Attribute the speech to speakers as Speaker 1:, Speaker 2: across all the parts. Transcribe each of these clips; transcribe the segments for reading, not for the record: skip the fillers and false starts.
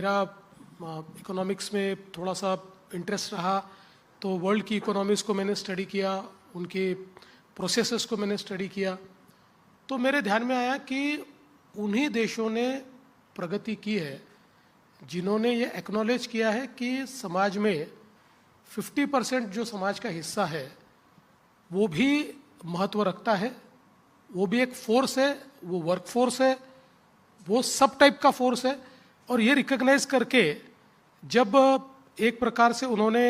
Speaker 1: मेरा इकोनॉमिक्स में थोड़ा सा इंटरेस्ट रहा, तो वर्ल्ड की इकोनॉमीज़ को मैंने स्टडी किया, उनके प्रोसेसेस को मैंने स्टडी किया, तो मेरे ध्यान में आया कि उन्हीं देशों ने प्रगति की है जिन्होंने ये एक्नॉलेज किया है कि समाज में 50% जो समाज का हिस्सा है वो भी महत्व रखता है, वो भी एक फोर्स है, वो वर्क फोर्स है, वो सब टाइप का फोर्स है। और ये रिकग्नाइज करके जब एक प्रकार से उन्होंने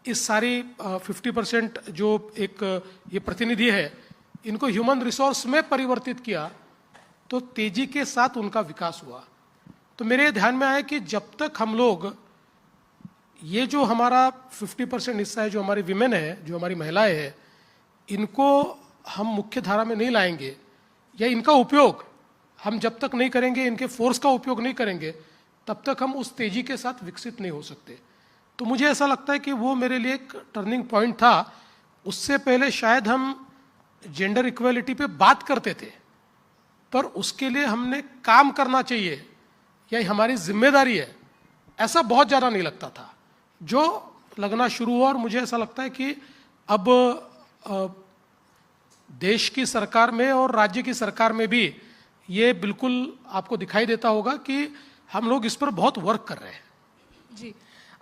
Speaker 1: इस सारी 50% जो एक ये प्रतिनिधि है इनको ह्यूमन रिसोर्स में परिवर्तित किया, तो तेजी के साथ उनका विकास हुआ। तो मेरे ध्यान में आया कि जब तक हम लोग ये जो हमारा 50% हिस्सा है, जो हमारी विमेन है, जो हमारी महिलाएं हैं, इनको हम मुख्य धारा में नहीं लाएंगे या इनका उपयोग हम जब तक नहीं करेंगे, इनके फोर्स का उपयोग नहीं करेंगे, तब तक हम उस तेजी के साथ विकसित नहीं हो सकते। तो मुझे ऐसा लगता है कि वो मेरे लिए एक टर्निंग पॉइंट था। उससे पहले शायद हम जेंडर इक्वलिटी पे बात करते थे, पर उसके लिए हमने काम करना चाहिए या हमारी जिम्मेदारी है, ऐसा बहुत ज़्यादा नहीं लगता था। जो लगना शुरू हुआ और मुझे ऐसा लगता है कि अब देश की सरकार में और राज्य की सरकार में भी ये बिल्कुल आपको दिखाई देता होगा कि हम लोग इस पर बहुत वर्क कर रहे हैं।
Speaker 2: जी,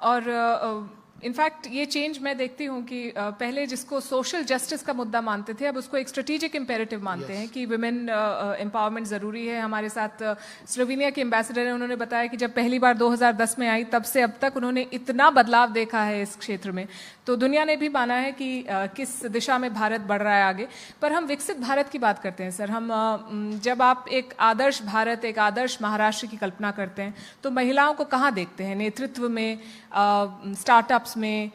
Speaker 2: और इनफैक्ट ये चेंज मैं देखती हूँ कि पहले जिसको सोशल जस्टिस का मुद्दा मानते थे, अब उसको एक स्ट्रेटेजिक इम्पेरेटिव मानते हैं कि विमेन एम्पावरमेंट ज़रूरी है। हमारे साथ स्लोवेनिया के एम्बेसडर हैं, उन्होंने बताया कि जब पहली बार 2010 में आई तब से अब तक उन्होंने इतना बदलाव देखा है इस क्षेत्र में। तो दुनिया ने भी माना है कि किस दिशा में भारत बढ़ रहा है आगे। पर हम विकसित भारत की बात करते हैं सर, हम जब आप एक आदर्श भारत, एक आदर्श महाराष्ट्र की कल्पना करते हैं तो महिलाओं को कहाँ देखते हैं? नेतृत्व में, स्टार्टअप्स में,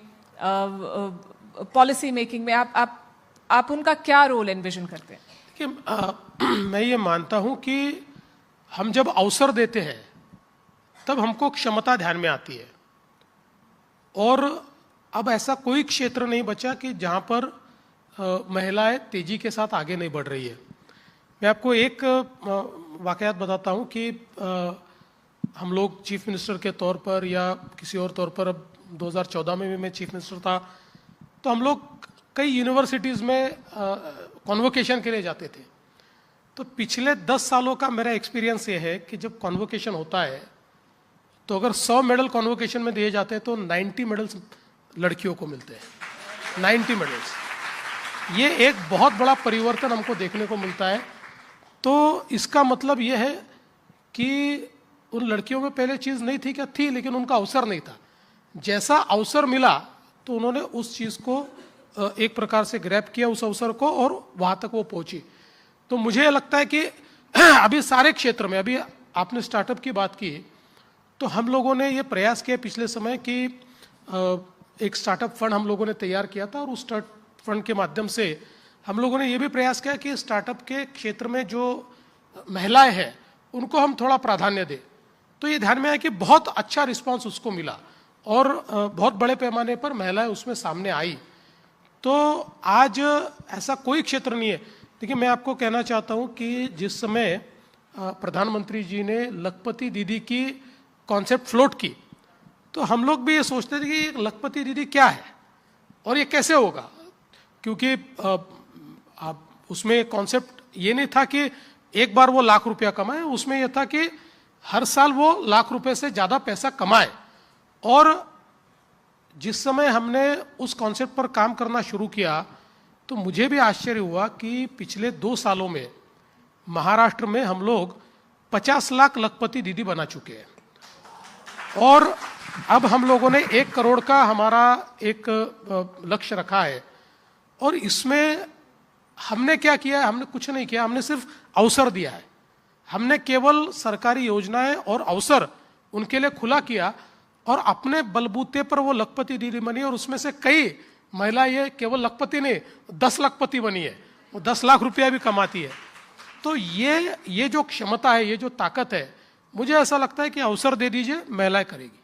Speaker 2: पॉलिसी मेकिंग में आप उनका क्या रोल एनविजन करते हैं?
Speaker 1: देखिए, मैं ये मानता हूं कि हम जब अवसर देते हैं तब हमको क्षमता ध्यान में आती है, और अब ऐसा कोई क्षेत्र नहीं बचा कि जहां पर महिलाएं तेजी के साथ आगे नहीं बढ़ रही है। मैं आपको एक वाकयात बताता हूं कि हम लोग चीफ मिनिस्टर के तौर पर या किसी और तौर पर, अब 2014 में भी मैं चीफ मिनिस्टर था, तो हम लोग कई यूनिवर्सिटीज़ में कॉन्वोकेशन के लिए जाते थे। तो पिछले 10 सालों का मेरा एक्सपीरियंस ये है कि जब कॉन्वोकेशन होता है तो अगर 100 मेडल कॉन्वोकेशन में दिए जाते हैं तो 90 मेडल्स लड़कियों को मिलते हैं। 90 मेडल्स, ये एक बहुत बड़ा परिवर्तन हमको देखने को मिलता है। तो इसका मतलब ये है कि उन लड़कियों में पहले चीज़ नहीं थी, क्या थी, लेकिन उनका अवसर नहीं था। जैसा अवसर मिला तो उन्होंने उस चीज़ को एक प्रकार से ग्रैब किया, उस अवसर को, और वहाँ तक वो पहुँची। तो मुझे लगता है कि अभी सारे क्षेत्र में, अभी आपने स्टार्टअप की बात की, तो हम लोगों ने ये प्रयास किया पिछले समय कि एक स्टार्टअप फंड हम लोगों ने तैयार किया था, और उस स्टार्टअप फंड के माध्यम से हम लोगों ने ये भी प्रयास किया कि स्टार्टअप के क्षेत्र में जो महिलाएं हैं उनको हम थोड़ा प्राधान्य दें। तो ये ध्यान में आया कि बहुत अच्छा रिस्पांस उसको मिला और बहुत बड़े पैमाने पर महिलाएं उसमें सामने आई। तो आज ऐसा कोई क्षेत्र नहीं है। देखिए, मैं आपको कहना चाहता हूं कि जिस समय प्रधानमंत्री जी ने लखपति दीदी की कॉन्सेप्ट फ्लोट की, तो हम लोग भी ये सोचते थे कि लखपति दीदी क्या है और ये कैसे होगा, क्योंकि उसमें कॉन्सेप्ट ये नहीं था कि एक बार वो लाख रुपया कमाए, उसमें यह था कि हर साल वो लाख रुपए से ज़्यादा पैसा कमाए। और जिस समय हमने उस कॉन्सेप्ट पर काम करना शुरू किया तो मुझे भी आश्चर्य हुआ कि पिछले 2 सालों में महाराष्ट्र में हम लोग 50 लाख लखपति दीदी बना चुके हैं, और अब हम लोगों ने 1 करोड़ का हमारा एक लक्ष्य रखा है। और इसमें हमने क्या किया है? हमने कुछ नहीं किया, हमने सिर्फ अवसर दिया है। हमने केवल सरकारी योजनाएं और अवसर उनके लिए खुला किया, और अपने बलबूते पर वो लखपति दीदी बनी, और उसमें से कई महिला ये केवल लखपति नहीं 10 लखपति बनी है, वो 10 लाख रुपया भी कमाती है। तो ये जो क्षमता है, ये जो ताकत है, मुझे ऐसा लगता है कि अवसर दे दीजिए, महिलाएं करेगी।